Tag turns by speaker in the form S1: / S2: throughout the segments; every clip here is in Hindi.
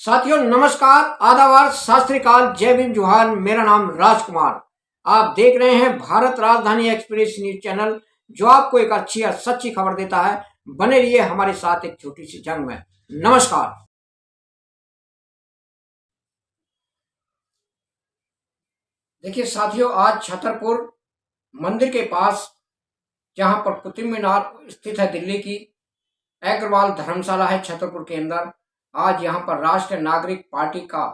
S1: साथियों नमस्कार, आदाब, सत श्री अकाल, जय भीम, जोहार। मेरा नाम राजकुमार। आप देख रहे हैं भारत राजधानी एक्सप्रेस न्यूज चैनल, जो आपको एक अच्छी और सच्ची खबर देता है। बने रहिए हमारे साथ एक छोटी सी जंग में। नमस्कार। देखिए साथियों, आज छतरपुर मंदिर के पास, जहां पर कुतुब मीनार स्थित है, दिल्ली की अग्रवाल धर्मशाला है छतरपुर के अंदर, आज यहां पर राष्ट्रीय नागरिक पार्टी का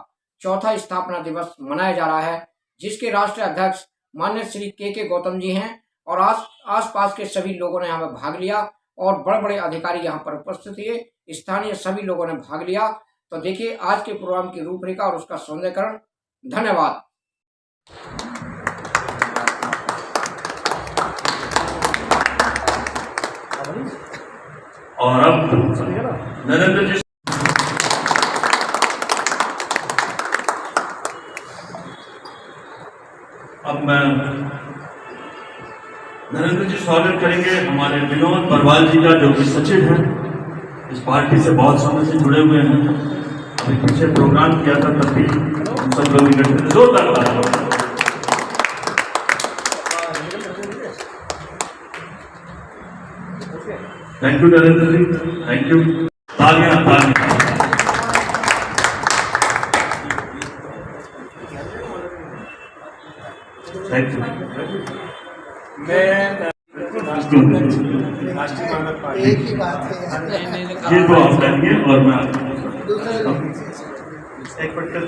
S1: चौथा स्थापना दिवस मनाया जा रहा है, जिसके राष्ट्रीय अध्यक्ष माननीय श्री के गौतम जी हैं और आसपास के सभी लोगों ने यहाँ पर भाग लिया और बड़े बड़े अधिकारी यहाँ पर उपस्थित थे। स्थानीय सभी लोगों ने भाग लिया। तो देखिए आज के प्रोग्राम की रूपरेखा और उसका सौंदर्यकरण। धन्यवाद।
S2: और अब नरेंद्र जी, अब मैं नरेंद्र जी स्वागत करेंगे हमारे विनोद बरवाल जी का, जो कि सचिव है, इस पार्टी से बहुत समय से जुड़े हुए हैं। अभी पीछे प्रोग्राम किया था तब भी हम सब लोग इकट्ठे थे। जोरदार तालियां। Thank you Narendra ji, thank you. तालियां तालियां। Thank you.
S3: एक ही बात है,
S2: ये तो आप करेंगे और मैं एक पट कर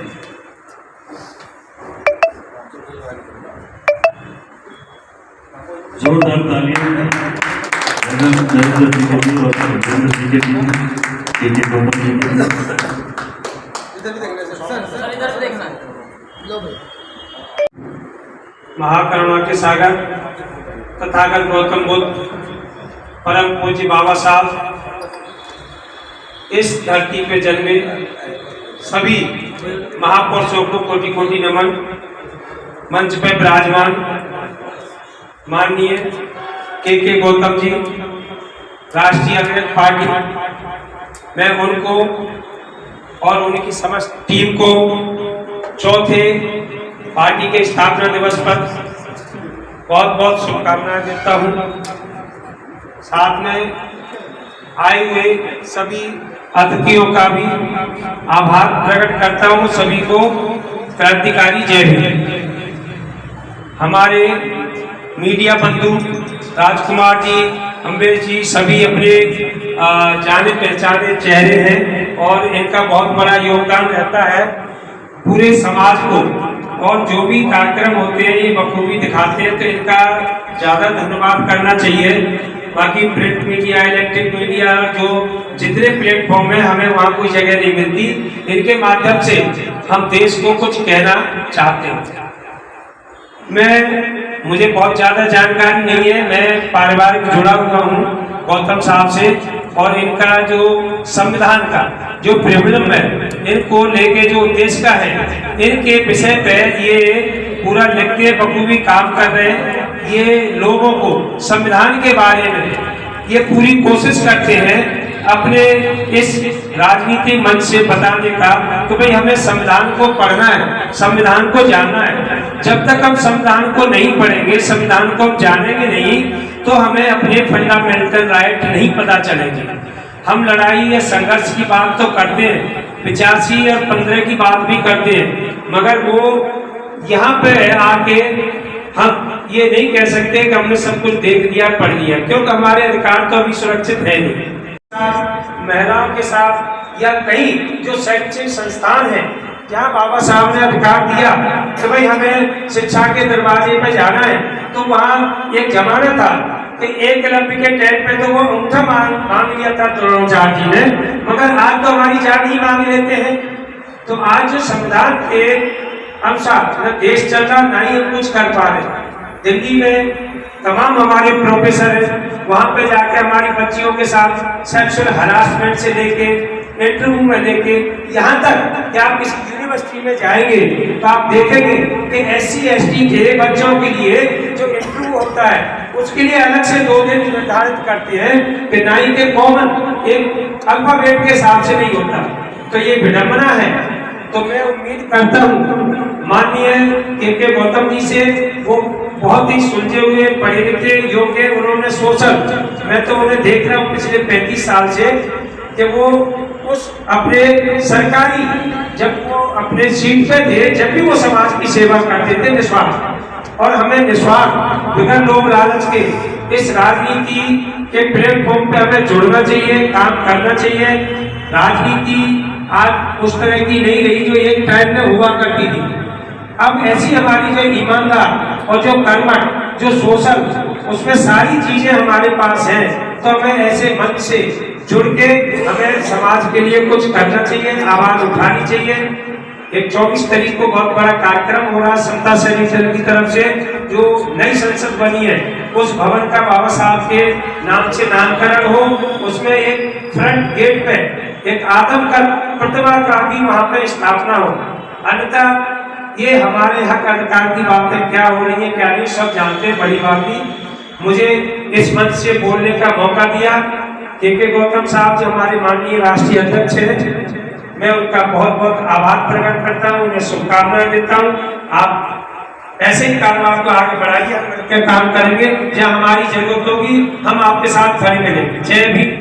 S2: जोरदार तालियां नरेंद्र जी के लिए और नरेंद्र जी के लिए गौतम जी के।
S4: महाकरुणा के सागर तथागत गौतम बुद्ध परम पूज्य बाबा साहब इस धरती पे जन्मे सभी महापुरुषों को कोटि कोटि नमन। मंच पे विराजमान माननीय के गौतम जी, राष्ट्रीय अध्यक्ष पार्टी, मैं उनको और उनकी समस्त टीम को चौथे पार्टी के स्थापना दिवस पर बहुत बहुत शुभकामनाएं देता हूं। साथ में आए हुए सभी अतिथियों का भी आभार प्रकट करता हूं। सभी को क्रांतिकारी जय भीम। हमारे मीडिया बंधु राजकुमार जी, अम्बेश जी, सभी अपने जाने पहचाने चेहरे हैं और इनका बहुत बड़ा योगदान रहता है पूरे समाज को, और जो भी कार्यक्रम होते हैं ये बखूबी दिखाते हैं, तो इनका ज़्यादा धन्यवाद करना चाहिए। बाकी प्रिंट मीडिया, इलेक्ट्रिक मीडिया, जो जितने प्लेटफॉर्म है, हमें वहाँ कोई जगह नहीं मिलती। इनके माध्यम से हम देश को कुछ कहना चाहते हैं। मुझे बहुत ज़्यादा जानकारी नहीं है, मैं पारिवारिक जुड़ा हुआ हूँ गौतम साहब से, और इनका जो संविधान का जो प्रॉब्लम है, इनको लेके जो उद्देश्य का है, इनके विषय पे ये पूरा लिख के बखूबी काम कर रहे हैं। ये लोगों को संविधान के बारे में ये पूरी कोशिश करते हैं अपने इस राजनीतिक मंच से बताने का कि भाई हमें संविधान को पढ़ना है, संविधान को जानना है। जब तक हम संविधान को नहीं पढ़ेंगे, संविधान को हम जानेंगे नहीं, तो हमें अपने फंडामेंटल राइट नहीं पता चलेंगे। हम लड़ाई या संघर्ष की बात तो करते हैं, 85 और 15 की बात भी करते हैं, मगर वो यहाँ पे आके हम ये नहीं कह सकते कि हमने सब कुछ देख लिया, पढ़ लिया, क्योंकि हमारे अधिकार तो अभी सुरक्षित है नहीं। महिलाओं के साथ या कई जो शैक्षणिक संस्थान है, जहाँ बाबा साहब ने अधिकार दिया कि भाई हमें शिक्षा के दरवाजे पे जाना है, तो वहाँ एक जमाना था कि एक लंबी के टाइम पे तो वो अंगूठा मांग लिया था द्रोणाचार्य जी ने, मगर आज तो हमारी जान ही मांग लेते हैं। तो आज जो संविधान के अनुसार न देश चल रहा, न ही हम कुछ कर पा रहे। दिल्ली में तमाम हमारे प्रोफेसर हैं, वहाँ पे जाके हमारी बच्चियों के साथ सेक्सुअल हरासमेंट से लेके इंटरव्यू में लेके यहाँ तक कि आप किसी यूनिवर्सिटी में जाएंगे तो आप देखेंगे कि SC ST के बच्चों के लिए जो इंटरव्यू होता है, उसके लिए अलग से 2 दिन निर्धारित करते हैं कि 9 के कॉमन एक अल्फाबेट के हिसाब से नहीं होता। तो ये विडंबना है। तो मैं उम्मीद करता हूँ माननीय के गौतम जी से, वो बहुत ही सुलझे हुए, पढ़े लिखे, योग्य, उन्होंने सोशल, मैं तो उन्हें देख रहा हूँ पिछले 35 साल से कि वो उस अपने सरकारी, जब वो अपने सीट पे थे, जब भी वो समाज की सेवा करते थे निस्वार्थ, और हमें निस्वार्थ बिना लोभ लालच के इस राजनीति के प्लेटफॉर्म पे हमें जुड़ना चाहिए, काम करना चाहिए। राजनीति आज उस तरह की नहीं रही जो एक टाइम में हुआ करती थी। अब ऐसी हमारी जो ईमानदार और जो कर्मठ, जो सोशल, उसमें सारी चीजें हमारे पास हैं। तो हमें ऐसे मंच से जुड़ के हमें समाज के लिए कुछ करना चाहिए, आवाज उठानी चाहिए। एक 24 तारीख को बहुत बड़ा कार्यक्रम हो रहा है समता सैनिक दल की तरफ से, जो नई संसद बनी है उस भवन का बाबा साहब के नाम से नामकरण हो। उसमें एक फ्रंट गेट पे एक आदम का प्रतिमा का भी वहां पे स्थापना हो। अन्यथा ये हमारे हक अधिकार की बातें क्या हो रही है क्या नहीं सब जानते हैं। बड़ी बात ही मुझे इस मंच से बोलने का मौका दिया के गौतम साहब जो हमारे माननीय राष्ट्रीय अध्यक्ष हैं, मैं उनका बहुत बहुत आभार प्रकट करता हूँ, उन्हें शुभकामनाएं देता हूँ। आप ऐसे ही कारोबार को आगे बढ़ाइए, हम मिलकर काम करेंगे। जहाँ हमारी जरूरत होगी हम आपके साथ खड़े मिलेंगे। जय भीम।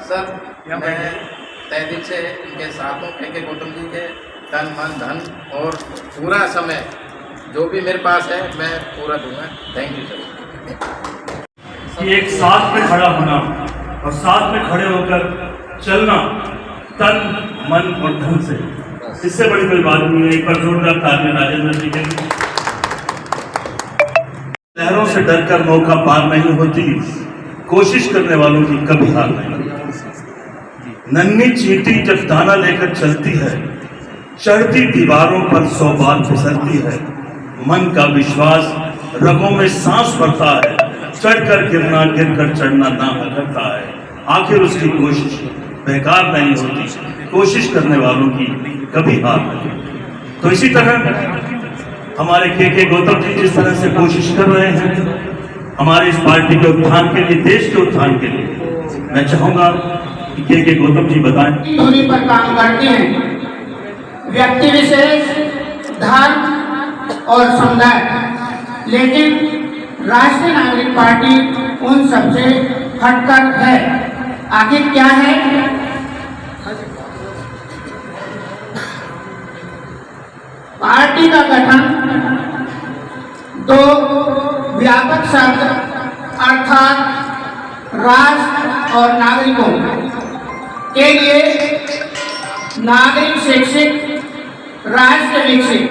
S3: सर, मैं तय दिल से इनके साथ हूँ, के गौतम जी के तन मन धन और पूरा समय जो भी मेरे पास है मैं पूरा दूंगा। Thank you sir.
S2: कि एक साथ में खड़ा होना और साथ में खड़े होकर चलना तन मन और धन से, इससे बड़ी कोई बात नहीं है। एक बार जोरदार तालियां राजेंद्र जी के। लहरों से डरकर नौका पार नहीं होती, कोशिश करने वालों की कभी हार नहीं होती। नन्ही चींटी जब दाना लेकर चलती है, चढ़ती दीवारों पर 100 बार फिसलती है। मन का विश्वास रगों में सांस भरता है, चढ़कर गिरना गिरकर चढ़ना ना करता है। आखिर उसकी कोशिश बेकार नहीं होती, कोशिश करने वालों की कभी हार नहीं। तो इसी तरह हमारे के गौतम जी जिस तरह से कोशिश कर रहे हैं हमारे इस पार्टी के उत्थान के लिए, देश के उत्थान के लिए, मैं चाहूंगा कि के गौतम जी बताएं।
S5: दूरी पर काम करते हैं। व्यक्ति विशेष, धर्म और समुदाय, लेकिन राष्ट्रीय नागरिक पार्टी उन सबसे हटकर है। आखिर क्या है? पार्टी का गठन दो व्यापक शब्द अर्थात राष्ट्र और नागरिकों के लिए नागरिक शिक्षित राष्ट्र विकसित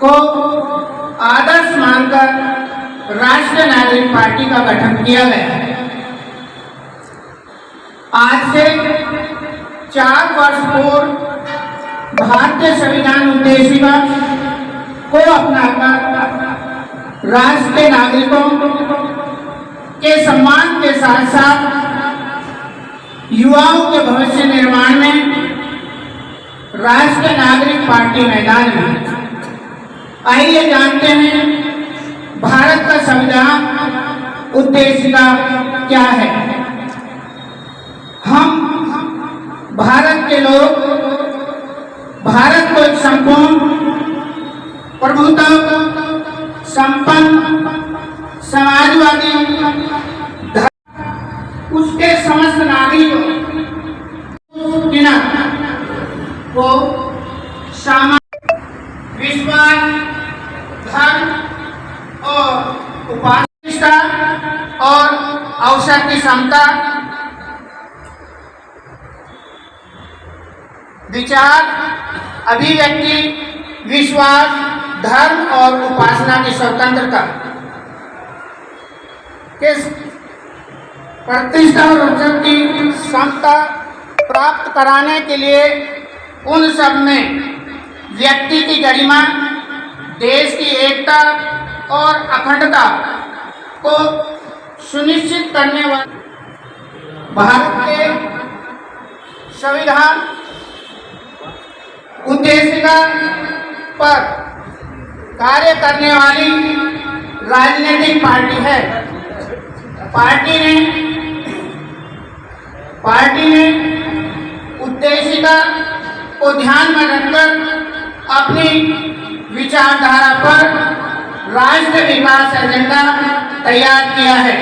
S5: को आदर्श मानकर राष्ट्रीय नागरिक पार्टी का गठन किया गया है। आज से 4 वर्ष पूर्व भारतीय संविधान उद्देशिका को अपनाकर राष्ट्रीय नागरिकों के सम्मान के साथ साथ युवाओं के भविष्य निर्माण में राष्ट्रीय नागरिक पार्टी मैदान में। आइए जानते हैं भारत का संविधान उद्देशिका क्या है। हम भारत के लोग भारत को एक संपूर्ण प्रभुता संपन्न समाजवादी उसके समस्त नागरिकों को विश्वास, धर्म और उपासना और अवसर की समता, विचार, अभिव्यक्ति, विश्वास, धर्म और उपासना की स्वतंत्रता के प्रतिष्ठा और अवसर की समता प्राप्त कराने के लिए उन सब में व्यक्ति की गरिमा, देश की एकता और अखंडता को सुनिश्चित करने वाले भारत के संविधान उद्देशिका पर कार्य करने वाली राजनीतिक पार्टी है। पार्टी ने उद्देशिका को ध्यान में रखकर अपनी विचारधारा पर राष्ट्रीय विकास एजेंडा तैयार किया है।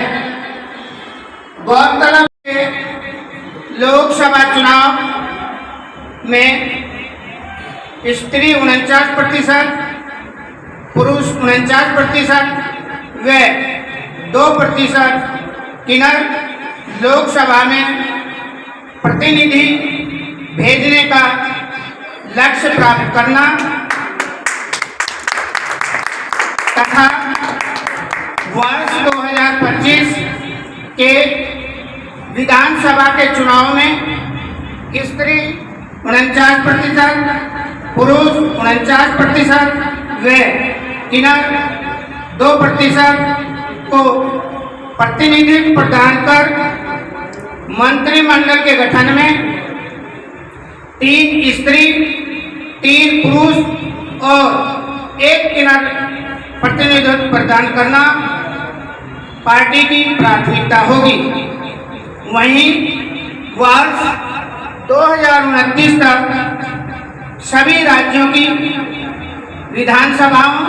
S5: गौरतलब है लोकसभा चुनाव में स्त्री 49%, पुरुष 49% व 2% किन्नर लोकसभा में प्रतिनिधि भेजने का लक्ष्य प्राप्त करना तथा वर्ष 2025 के विधानसभा के चुनाव में स्त्री 49%, पुरुष 49% व किन्नर 2% को प्रतिनिधित्व प्रदान कर मंत्रिमंडल के गठन में 3 स्त्री, 3 पुरुष और 1 किन्नर प्रतिनिधित्व प्रदान करना पार्टी की प्राथमिकता होगी। वहीं वर्ष 2029 तक सभी राज्यों की विधानसभाओं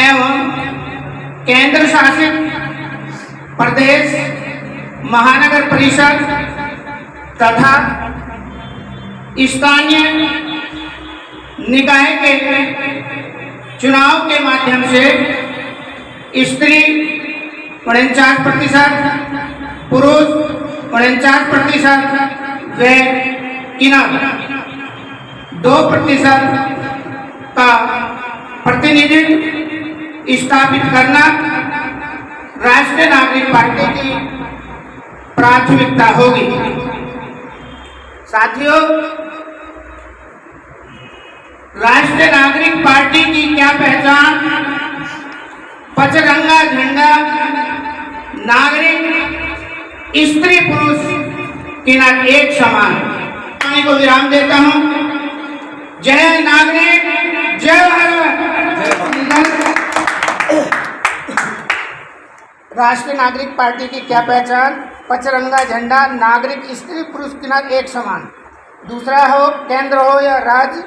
S5: एवं केंद्र शासित प्रदेश, महानगर परिषद तथा स्थानीय निकाय के चुनाव के माध्यम से स्त्री 49%, पुरुष 49% व किन्नर 2% का प्रतिनिधित्व स्थापित करना राष्ट्रीय नागरिक पार्टी की प्राथमिकता होगी। साथियों, राष्ट्रीय नागरिक पार्टी की क्या पहचान? पचरंगा झंडा, नागरिक स्त्री पुरुष किन्नर एक समान। वाणी को विराम देता हूं। जय नागरिक, जय भारत। राष्ट्रीय नागरिक पार्टी की क्या पहचान? पचरंगा झंडा, नागरिक स्त्री पुरुष किन्नर एक समान। दूसरा हो केंद्र हो या राज्य,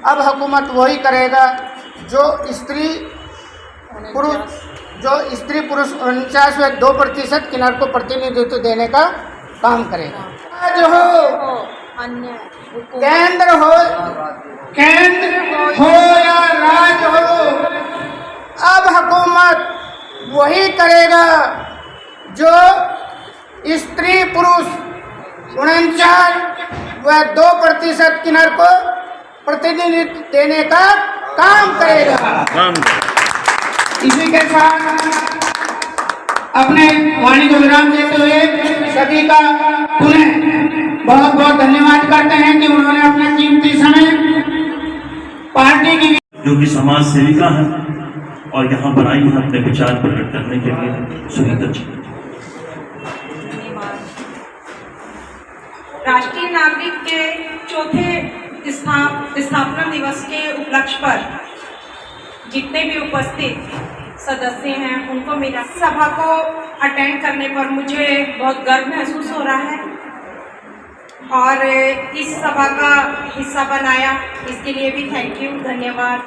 S5: अब हुकूमत वही करेगा जो स्त्री पुरुष 49 व 2% किन्नर को प्रतिनिधित्व देने का काम करेगा। राज्य हो, केंद्र हो या राज्य हो, अब हुकूमत वही करेगा जो स्त्री पुरुष 49 व 2% किन्नर को प्रतिनिधित्व देने का काम करेगा। इसी के साथ अपने वाणी को विराम देते हुए सभी का पुनः बहुत बहुत धन्यवाद करते हैं कि उन्होंने अपना कीमती समय पार्टी की,
S2: जो कि समाज सेविका है और यहाँ पर आई है अपने विचार प्रकट करने के लिए। सुनीता जी।
S6: राष्ट्रीय नागरिक के चौथे स्थापना दिवस के उपलक्ष्य पर जितने भी उपस्थित सदस्य हैं उनको मेरा सभा को अटेंड करने पर मुझे बहुत गर्व महसूस हो रहा है और इस सभा का हिस्सा बनाया, इसके लिए भी थैंक यू, धन्यवाद।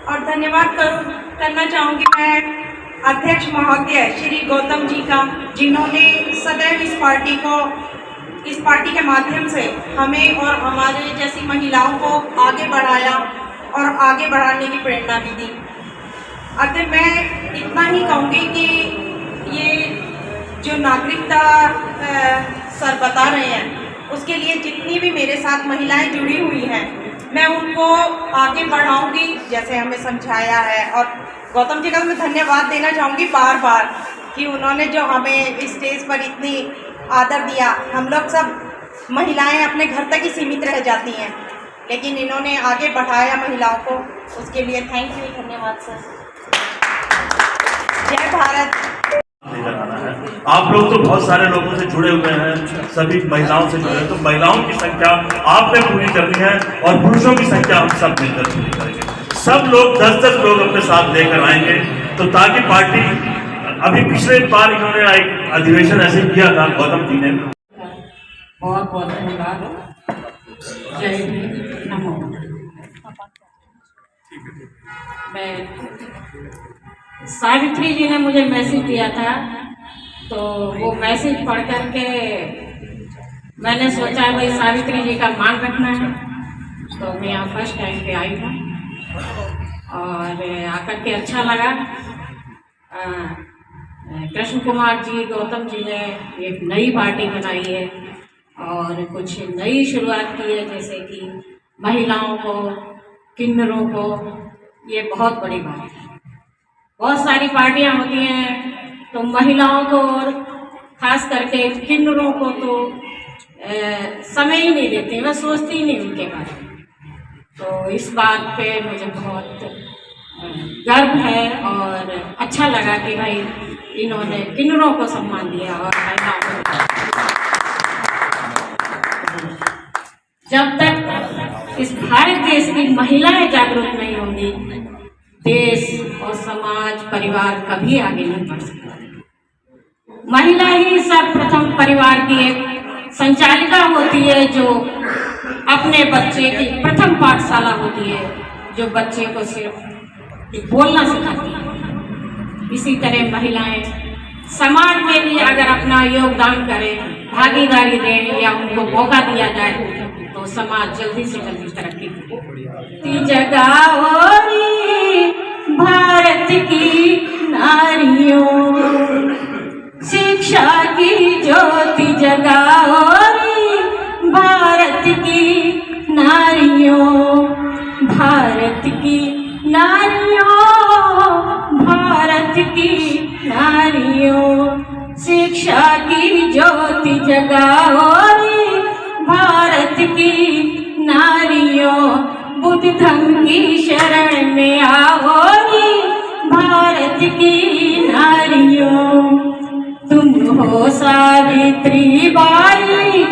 S6: और धन्यवाद करना चाहूँगी मैं अध्यक्ष महोदय श्री गौतम जी का, जिन्होंने सदैव इस पार्टी के माध्यम से हमें और हमारे जैसी महिलाओं को आगे बढ़ाया और आगे बढ़ाने की प्रेरणा भी दी। अतः मैं इतना ही कहूँगी कि ये जो नागरिकता सर बता रहे हैं उसके लिए जितनी भी मेरे साथ महिलाएं जुड़ी हुई हैं मैं उनको आगे बढ़ाऊंगी जैसे हमें समझाया है। और गौतम जी का मैं धन्यवाद देना चाहूँगी बार बार कि उन्होंने जो हमें इस स्टेज पर इतनी आदर दिया। हम लोग सब महिलाएं अपने घर तक ही सीमित रह जाती हैं, लेकिन इन्होंने आगे बढ़ाया महिलाओं को, उसके लिए थैंक यू, धन्यवाद सर। जय भारत।
S2: आप लोग तो बहुत सारे लोगों से जुड़े हुए हैं, सभी महिलाओं से जुड़े हैं, तो महिलाओं की संख्या आपने पूरी करनी है और पुरुषों की संख्या हम सब मिलकर पूरी करेंगे। सब लोग 10-10 लोग अपने साथ लेकर आएंगे, तो ताकि पार्टी, अभी पिछले बार इन्होंने एक अधिवेशन ऐसे किया था गौतम जी ने।
S7: बहुत बहुत धन्यवाद। जय हिंद, नमो। मैं सावित्री जी ने मुझे मैसेज दिया था, तो वो मैसेज पढ़ करके मैंने सोचा भाई सावित्री जी का मान रखना है, तो मैं यहाँ फर्स्ट टाइम पे आई हूँ और आकर के अच्छा लगा। कृष्ण कुमार जी, गौतम जी ने एक नई पार्टी बनाई है और कुछ नई शुरुआत की है, जैसे कि महिलाओं को, किन्नरों को, ये बहुत बड़ी बात है। बहुत सारी पार्टियां होती हैं तो महिलाओं को और खास करके किन्नरों को तो समय ही नहीं देते, मैं सोचती ही नहीं उनके बारे में। तो इस बात पे मुझे बहुत गर्व है और अच्छा लगा कि भाई इन्होंने किन्नरों को सम्मान दिया और महिलाओं को। जब तक इस भारत देश की महिलाएं जागरूक नहीं होंगी, देश और समाज, परिवार कभी आगे नहीं बढ़ सकता। महिला ही सर्वप्रथम परिवार की एक संचालिका होती है, जो अपने बच्चे की प्रथम पाठशाला होती है, जो बच्चे को सिर्फ बोलना सिखाती है। इसी तरह महिलाएं समाज में भी अगर अपना योगदान करें, भागीदारी दें या उनको मौका दिया जाए, तो समाज जल्दी से जल्दी तरक्की करेगी। जगाओ भारत की नारियों, शिक्षा की ज्योति जगाओ भारत की नारियों, भारत की नारियों, भारत की नारियों, शिक्षा की ज्योति जगाओ भारत की नारियों, बुद्ध धर्म की शरण में आओ भारत की नारियों। तुम हो सावित्री बाई,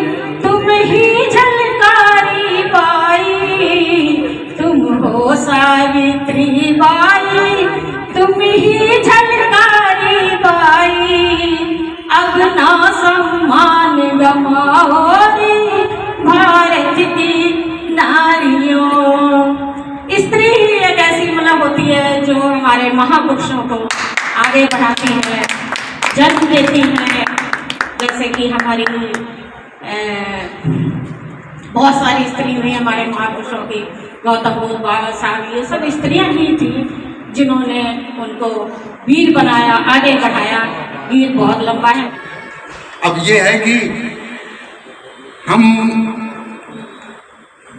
S7: तुम ही झलकारी बाई, तुम हो सावित्री बाई, तुम ही झलकारी बाई। अब ना सम्मान गमाओ भारत की नारियों। स्त्री ही एक ऐसी मतलब होती है जो हमारे महापुरुषों को आगे बढ़ाती है, जन्म देती है। जैसे कि हमारी बहुत सारी स्त्री हुई हमारे महापुरुषों की, गौतम बुद्ध, बाबा साहब, ये सब स्त्रियां ही थी जिन्होंने उनको वीर बनाया, आगे बढ़ाया। वीर बहुत लंबा है।
S8: अब ये है कि हम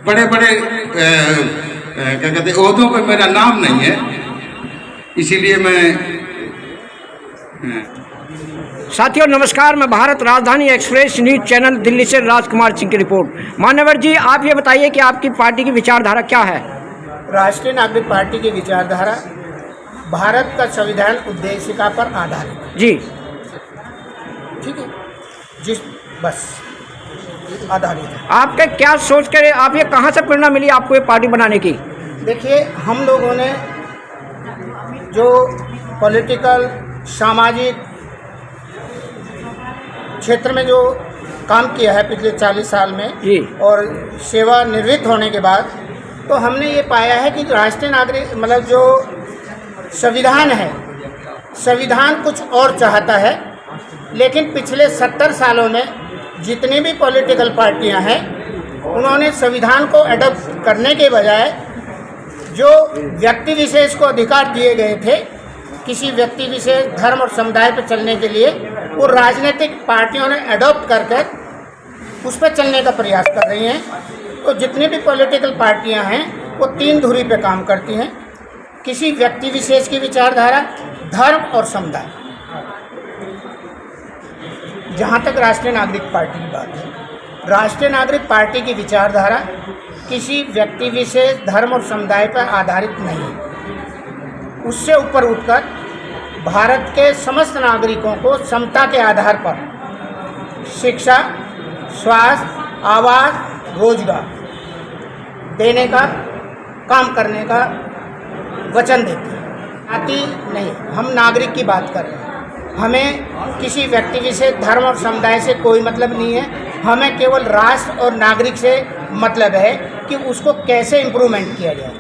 S8: बड़े बड़े क्या कहते हैं ओहदों पर मेरा नाम नहीं है, इसीलिए मैं
S1: साथियों नमस्कार, मैं भारत राजधानी एक्सप्रेस न्यूज चैनल दिल्ली से राजकुमार सिंह की रिपोर्ट। मान्यवर जी, आप ये बताइए कि आपकी पार्टी की विचारधारा क्या है?
S5: राष्ट्रीय नागरिक पार्टी की विचारधारा भारत का संविधान उद्देशिका पर आधारित।
S1: जी
S5: ठीक है, जिस बस आधारित है।
S1: आपके क्या सोच कर, आप ये कहाँ से प्रेरणा मिली आपको ये पार्टी बनाने की?
S5: देखिए, हम लोगों ने जो पॉलिटिकल, सामाजिक क्षेत्र में जो काम किया है पिछले 40 साल में
S1: जी,
S5: और सेवानिवृत्त होने के बाद, तो हमने ये पाया है कि राष्ट्रीय नागरिक मतलब जो संविधान है, संविधान कुछ और चाहता है। लेकिन पिछले 70 सालों में जितनी भी पॉलिटिकल पार्टियां हैं, उन्होंने संविधान को अडॉप्ट करने के बजाय जो व्यक्ति विशेष को अधिकार दिए गए थे किसी व्यक्ति विशेष, धर्म और समुदाय पर चलने के लिए, वो राजनीतिक पार्टियों ने अडॉप्ट कर उस पर चलने का प्रयास कर रही हैं। तो जितनी भी पॉलिटिकल पार्टियां हैं वो 3 धुरी पे काम करती हैं। किसी व्यक्ति विशेष की विचारधारा, धर्म और समुदाय। जहाँ तक राष्ट्रीय नागरिक पार्टी की बात है, राष्ट्रीय नागरिक पार्टी की विचारधारा किसी व्यक्ति विशेष, धर्म और समुदाय पर आधारित नहीं है। उससे ऊपर उठकर भारत के समस्त नागरिकों को समता के आधार पर शिक्षा, स्वास्थ्य, आवास, रोजगार देने का काम करने का वचन देते हैं। जाति नहीं, हम नागरिक की बात कर रहे हैं। हमें किसी व्यक्ति विशेष, धर्म और समुदाय से कोई मतलब नहीं है। हमें केवल राष्ट्र और नागरिक से मतलब है कि उसको कैसे इम्प्रूवमेंट किया जाए।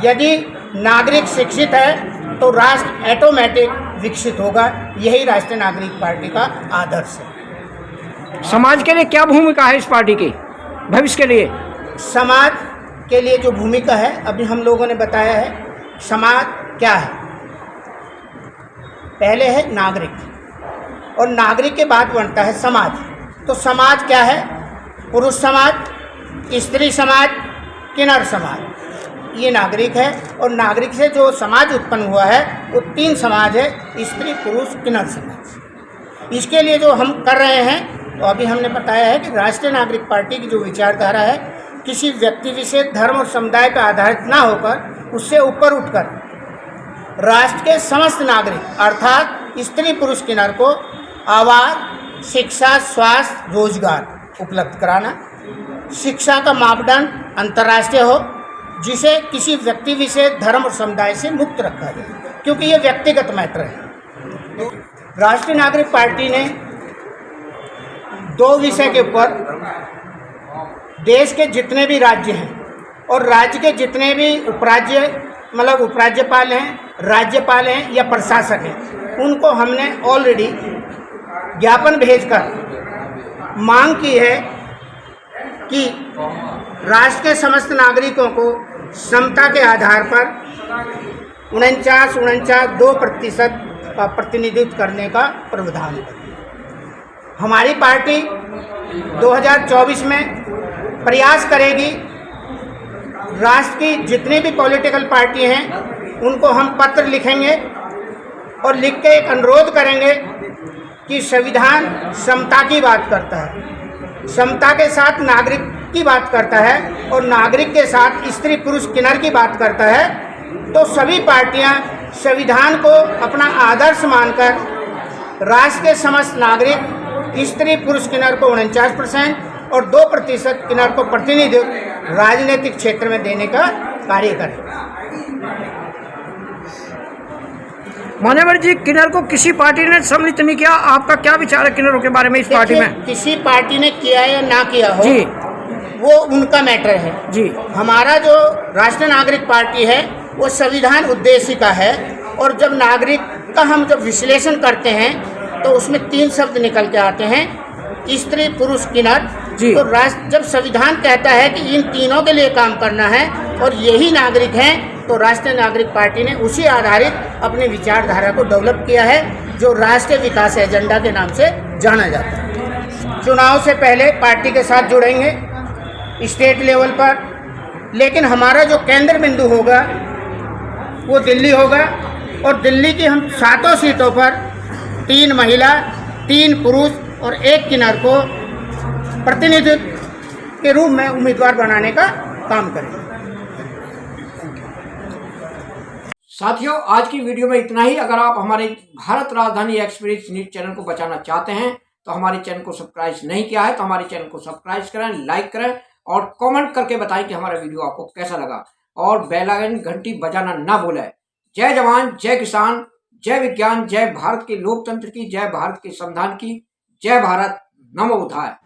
S5: यदि नागरिक शिक्षित है तो राष्ट्र ऑटोमेटिक विकसित होगा। यही राष्ट्रीय नागरिक पार्टी का आदर्श है।
S1: समाज के लिए क्या भूमिका है इस पार्टी की भविष्य के लिए?
S5: समाज के लिए जो भूमिका है अभी हम लोगों ने बताया है। समाज क्या है? पहले है नागरिक और नागरिक के बाद बनता है समाज। तो समाज क्या है? पुरुष समाज, स्त्री समाज, किन्नर समाज, ये नागरिक है। और नागरिक से जो समाज उत्पन्न हुआ है वो 3 समाज है, स्त्री, पुरुष, किन्नर समाज। इसके लिए जो हम कर रहे हैं, तो अभी हमने बताया है कि राष्ट्रीय नागरिक पार्टी की जो विचारधारा है किसी व्यक्ति विशेष, धर्म और समुदाय पर आधारित ना होकर उससे ऊपर उठकर राष्ट्र के समस्त नागरिक अर्थात स्त्री, पुरुष, किन्नर को आवास, शिक्षा, स्वास्थ्य, रोजगार उपलब्ध कराना। शिक्षा का मापदंड अंतर्राष्ट्रीय हो जिसे किसी व्यक्ति विशेष, धर्म और समुदाय से मुक्त रखा जाए, क्योंकि ये व्यक्तिगत मैटर है। राष्ट्रीय नागरिक पार्टी ने 2 विषय के ऊपर देश के जितने भी राज्य हैं और राज्य के जितने भी उपराज्य, मतलब उपराज्यपाल हैं, राज्यपाल हैं या प्रशासक हैं, उनको हमने ऑलरेडी ज्ञापन भेजकर मांग की है कि राष्ट्र के समस्त नागरिकों को समता के आधार पर 49.2% का प्रतिनिधित्व करने का प्रावधान है। हमारी पार्टी 2024 में प्रयास करेगी, राष्ट्र की जितनी भी पॉलिटिकल पार्टी हैं उनको हम पत्र लिखेंगे और लिख के एक अनुरोध करेंगे कि संविधान समता की बात करता है, समता के साथ नागरिक की बात करता है और नागरिक के साथ स्त्री, पुरुष, किन्नर की बात करता है। तो सभी पार्टियां संविधान को अपना आदर्श मानकर राष्ट्र के समस्त नागरिक स्त्री, पुरुष, किन्नर को 49% और 2% किन्नर को प्रतिनिधित्व राजनीतिक क्षेत्र में देने का कार्य करें।
S1: मान्यवर जी, किन्नर को किसी पार्टी ने सम्मिलित नहीं किया, आपका क्या विचार है किन्नरों के बारे में इस पार्टी में?
S5: किसी पार्टी ने किया या ना किया हो
S1: जी,
S5: वो उनका मैटर है
S1: जी।
S5: हमारा जो राष्ट्रीय नागरिक पार्टी है वो संविधान उद्देश्य का है। और जब नागरिक का हम जब विश्लेषण करते हैं तो उसमें 3 शब्द निकल के आते हैं, स्त्री, पुरुष, किन्नर। तो राष्ट्र जब संविधान कहता है कि इन तीनों के लिए काम करना है और यही नागरिक हैं, तो राष्ट्रीय नागरिक पार्टी ने उसी आधारित अपनी विचारधारा को डेवलप किया है जो राष्ट्रीय विकास एजेंडा के नाम से जाना जाता है। चुनाव से पहले पार्टी के साथ जुड़ेंगे स्टेट लेवल पर, लेकिन हमारा जो केंद्र बिंदु होगा वो दिल्ली होगा और दिल्ली की हम 7 सीटों पर 3 महिला, 3 पुरुष और 1 किन्नर को प्रतिनिधित्व के रूप में उम्मीदवार बनाने का काम करेंगे।
S1: साथियों, आज की वीडियो में इतना ही। अगर आप हमारे भारत राजधानी एक्सप्रेस न्यूज चैनल को बचाना चाहते हैं तो हमारे चैनल को सब्सक्राइब नहीं किया है तो हमारे चैनल को सब्सक्राइब करें, लाइक करें और कमेंट करके बताएं कि हमारा वीडियो आपको कैसा लगा और बेल आइकन घंटी बजाना ना भूलें। जय जवान, जय किसान, जय विज्ञान, जय भारत के लोकतंत्र की, जय भारत के संविधान की, जय भारत, नमो बुद्धाय।